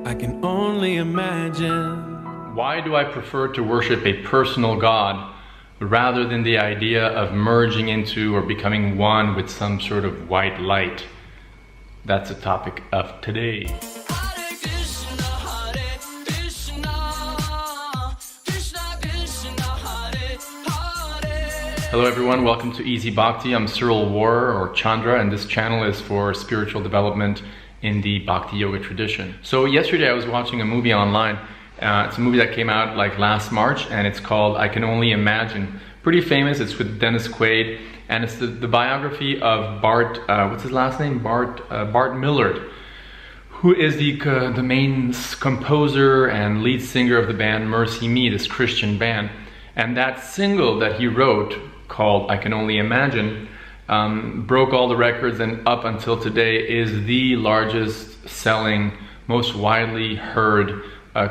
I can only imagine. Why do I prefer to worship a personal God rather than the idea of merging into or becoming one with some sort of white light? That's the topic of today. Hello everyone, welcome to Easy Bhakti. I'm Cyril War or Chandra, and this channel is for spiritual development in the Bhakti Yoga tradition. So yesterday I was watching a movie online. It's a movie that came out like last March, and it's called I Can Only Imagine. Pretty famous. It's with Dennis Quaid, and it's the biography of Bart, what's his last name? Bart Millard, who is the main composer and lead singer of the band Mercy Me, this Christian band. And that single that he wrote, called I Can Only Imagine, broke all the records, and up until today is the largest selling, most widely heard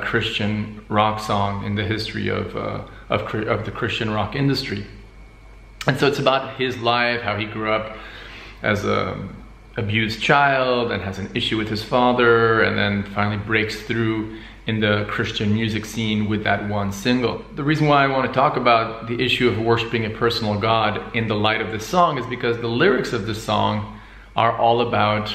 Christian rock song in the history of the Christian rock industry. And so it's about his life, how he grew up as an abused child and has an issue with his father, and then finally breaks through in the Christian music scene with that one single. The reason why I want to talk about the issue of worshiping a personal God in the light of this song is because the lyrics of this song are all about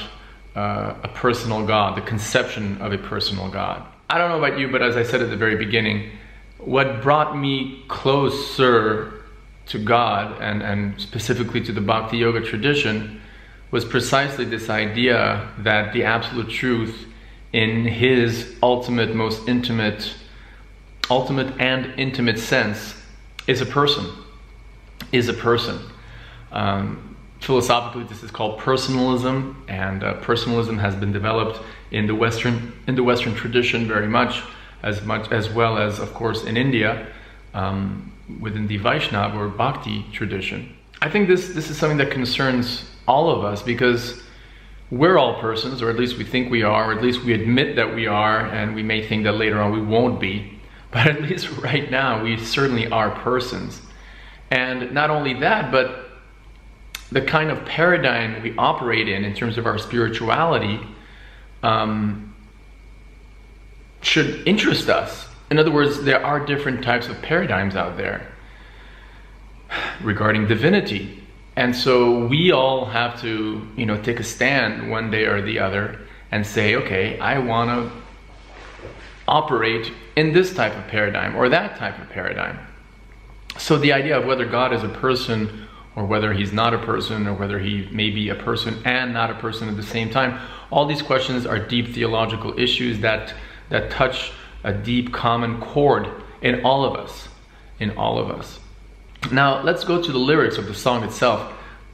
a personal God, the conception of a personal God. I don't know about you, but as I said at the very beginning, what brought me closer to God and specifically to the Bhakti Yoga tradition was precisely this idea that the absolute truth in his ultimate and intimate sense is a person. Philosophically, this is called personalism, and personalism has been developed in the Western tradition very much as well as, of course, in India, within the Vaishnava or Bhakti tradition. I think this is something that concerns all of us, because we're all persons, or at least we think we are, or at least we admit that we are, and we may think that later on we won't be. But at least right now, we certainly are persons. And not only that, but the kind of paradigm we operate in terms of our spirituality, should interest us. In other words, there are different types of paradigms out there regarding divinity. And so we all have to, take a stand one day or the other and say, okay, I want to operate in this type of paradigm or that type of paradigm. So the idea of whether God is a person or whether he's not a person, or whether he may be a person and not a person at the same time, all these questions are deep theological issues that touch a deep common chord in all of us. Now, let's go to the lyrics of the song itself.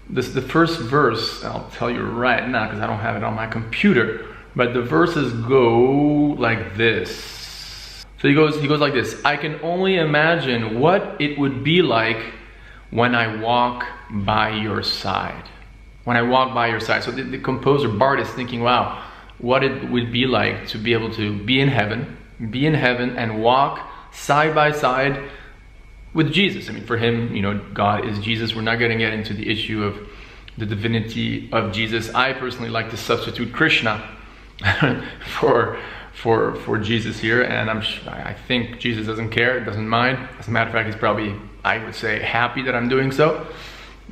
The first verse, I'll tell you right now because I don't have it on my computer, but the verses go like this. So he goes like this: I can only imagine what it would be like when I walk by your side. When I walk by your side. So the composer Bart is thinking, wow, what it would be like to be able to be in heaven and walk side by side with Jesus. I mean, for him, God is Jesus. We're not going to get into the issue of the divinity of Jesus. I personally like to substitute Krishna for Jesus here, and I think Jesus doesn't care, doesn't mind. As a matter of fact, he's probably, I would say, happy that I'm doing so,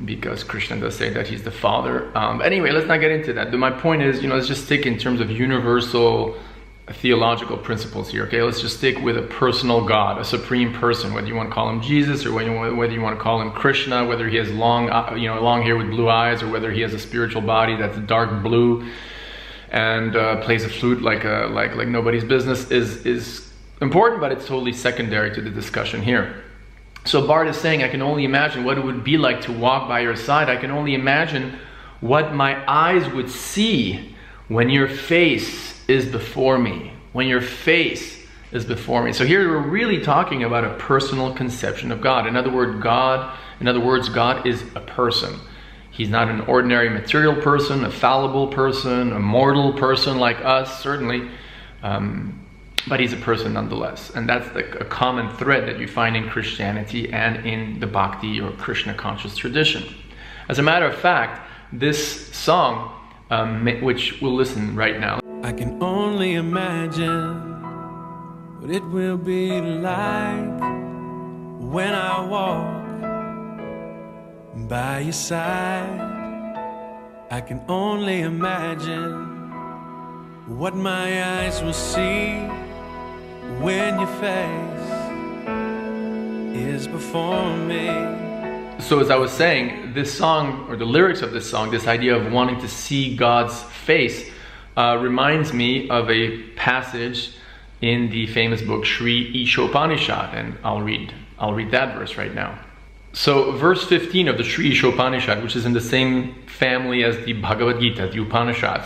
because Krishna does say that he's the Father. But anyway, let's not get into that. My point is, let's just stick in terms of universal theological principles here. Okay, let's just stick with a personal God, a supreme person, whether you want to call him Jesus or whether you want to call him Krishna, whether he has long hair with blue eyes, or whether he has a spiritual body that's dark blue and plays a flute like nobody's business is important, but it's totally secondary to the discussion here. So Bart is saying, I can only imagine what it would be like to walk by your side. I can only imagine what my eyes would see when your face is before me. When your face is before me. So here we're really talking about a personal conception of God. In other words, God is a person. He's not an ordinary material person, a fallible person, a mortal person like us, certainly. But he's a person nonetheless. And that's a common thread that you find in Christianity and in the Bhakti or Krishna conscious tradition. As a matter of fact, this song, which we'll listen right now. I can only imagine what it will be like when I walk by your side. I can only imagine what my eyes will see when your face is before me. So as I was saying, this song, or the lyrics of this song, this idea of wanting to see God's face, reminds me of a passage in the famous book Sri Isopanisad, and I'll read that verse right now. So verse 15 of the Sri Isopanisad, which is in the same family as the Bhagavad Gita, the Upanishads,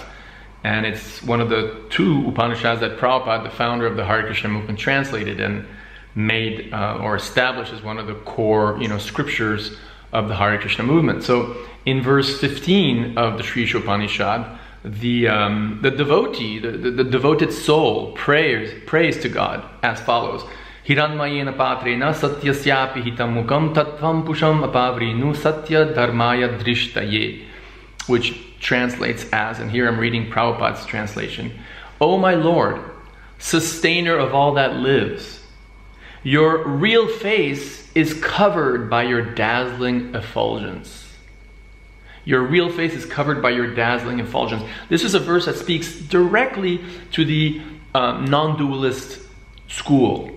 and it's one of the two Upanishads that Prabhupada, the founder of the Hare Krishna movement, translated and made or established as one of the core, scriptures of the Hare Krishna movement. So in verse 15 of the Sri Isopanishad, the devotee, the devoted soul prays to God as follows: Hiranmayena patrena satyasyapi hitamukam tattvam pusham apavrinu satya dharmaya drishtaye, which translates as, and here I'm reading Prabhupada's translation: O my Lord, sustainer of all that lives, your real face is covered by your dazzling effulgence. Your real face is covered by your dazzling effulgence. This is a verse that speaks directly to the non-dualist school,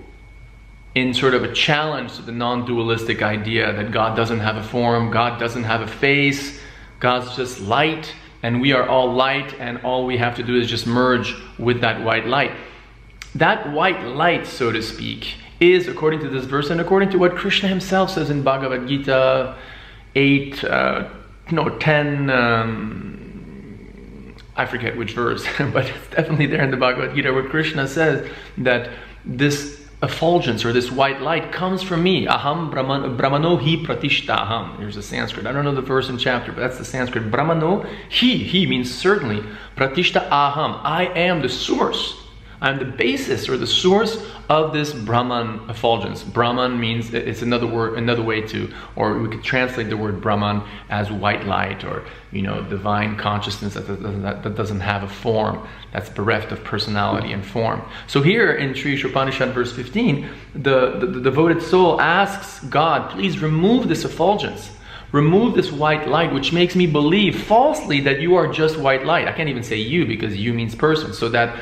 in sort of a challenge to the non-dualistic idea that God doesn't have a form, God doesn't have a face, God's just light, and we are all light, and all we have to do is just merge with that white light. That white light, so to speak, is, according to this verse, and according to what Krishna himself says in Bhagavad Gita 10, I forget which verse, but it's definitely there in the Bhagavad Gita, where Krishna says that this effulgence, or this white light, comes from me. Aham brahmano hi pratishta aham. Here's the Sanskrit. I don't know the verse and chapter, but that's the Sanskrit. Brahmano, he means certainly. Pratishta aham. I am the source. I'm the basis or the source of this Brahman effulgence. Brahman means, it's another word, another way to, or we could translate the word Brahman as white light, or divine consciousness that doesn't have a form, that's bereft of personality and form. So here in Sri Isopanishad verse 15, the devoted soul asks God, please remove this effulgence. Remove this white light, which makes me believe falsely that you are just white light. I can't even say you, because you means person. So that,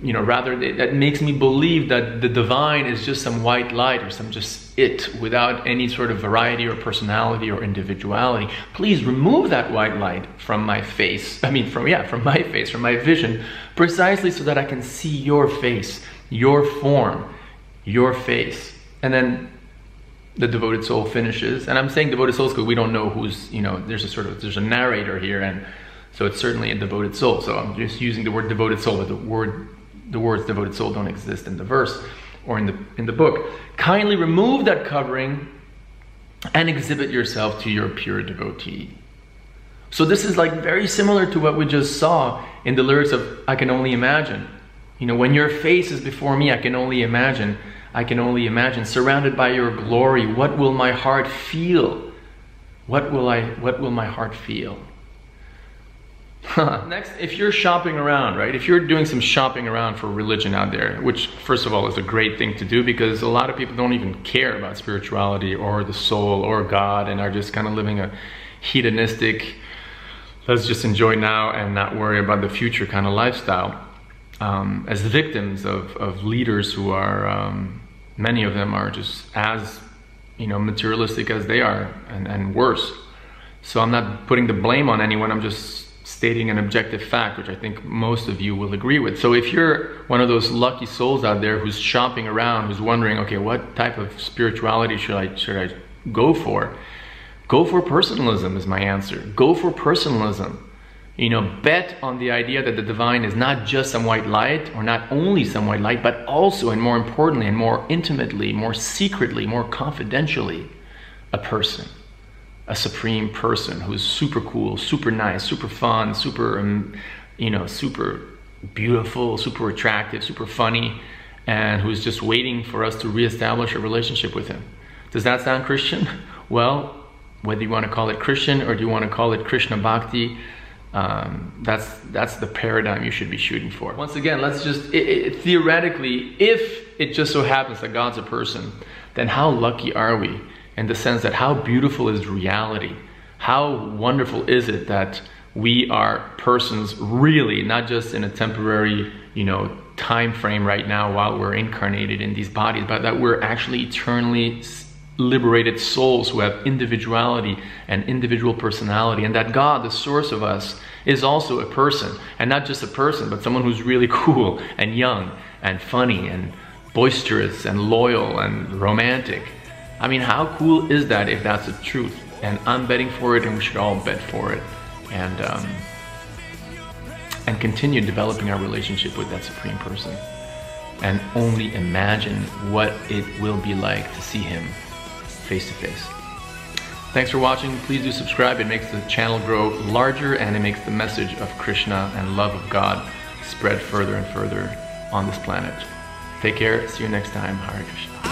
rather that makes me believe that the divine is just some white light, or some just it, without any sort of variety or personality or individuality. Please remove that white light from my face. From my face, from my vision, precisely so that I can see your face, your form, your face. And then the devoted soul finishes, and I'm saying devoted souls because we don't know who's, there's a narrator here, and so it's certainly a devoted soul. So I'm just using the word devoted soul, but the words devoted soul don't exist in the verse or in the book. Kindly remove that covering and exhibit yourself to your pure devotee. So this is like very similar to what we just saw in the lyrics of I Can Only Imagine. When your face is before me, I can only imagine, surrounded by your glory, what will my heart feel? What will my heart feel? Next, if you're shopping around, right? If you're doing some shopping around for religion out there, which first of all is a great thing to do, because a lot of people don't even care about spirituality or the soul or God, and are just kind of living a hedonistic, let's just enjoy now and not worry about the future kind of lifestyle, as victims of leaders who are, many of them are just as, materialistic as they are, and worse. So I'm not putting the blame on anyone, I'm just stating an objective fact, which I think most of you will agree with. So if you're one of those lucky souls out there who's shopping around, who's wondering, okay, what type of spirituality should I go for? Go for personalism is my answer. Go for personalism. Bet on the idea that the divine is not just some white light, or not only some white light, but also, and more importantly, and more intimately, more secretly, more confidentially, a person. A supreme person who's super cool, super nice, super fun, super, super beautiful, super attractive, super funny, and who's just waiting for us to reestablish a relationship with him. Does that sound Christian? Well, whether you want to call it Christian or do you want to call it Krishna Bhakti, That's the paradigm you should be shooting for. Once again, let's just, theoretically, if it just so happens that God's a person, then how lucky are we in the sense that how beautiful is reality? How wonderful is it that we are persons really, not just in a temporary, time frame right now while we're incarnated in these bodies, but that we're actually eternally liberated souls who have individuality and individual personality, and that God, the source of us, is also a person, and not just a person, but someone who's really cool and young and funny and boisterous and loyal and romantic. I mean, how cool is that if that's the truth? And I'm betting for it, and we should all bet for it, and continue developing our relationship with that Supreme Person, and only imagine what it will be like to see Him face to face. Thanks for watching. Please do subscribe. It makes the channel grow larger, and it makes the message of Krishna and love of God spread further and further on this planet. Take care. See you next time. Hare Krishna.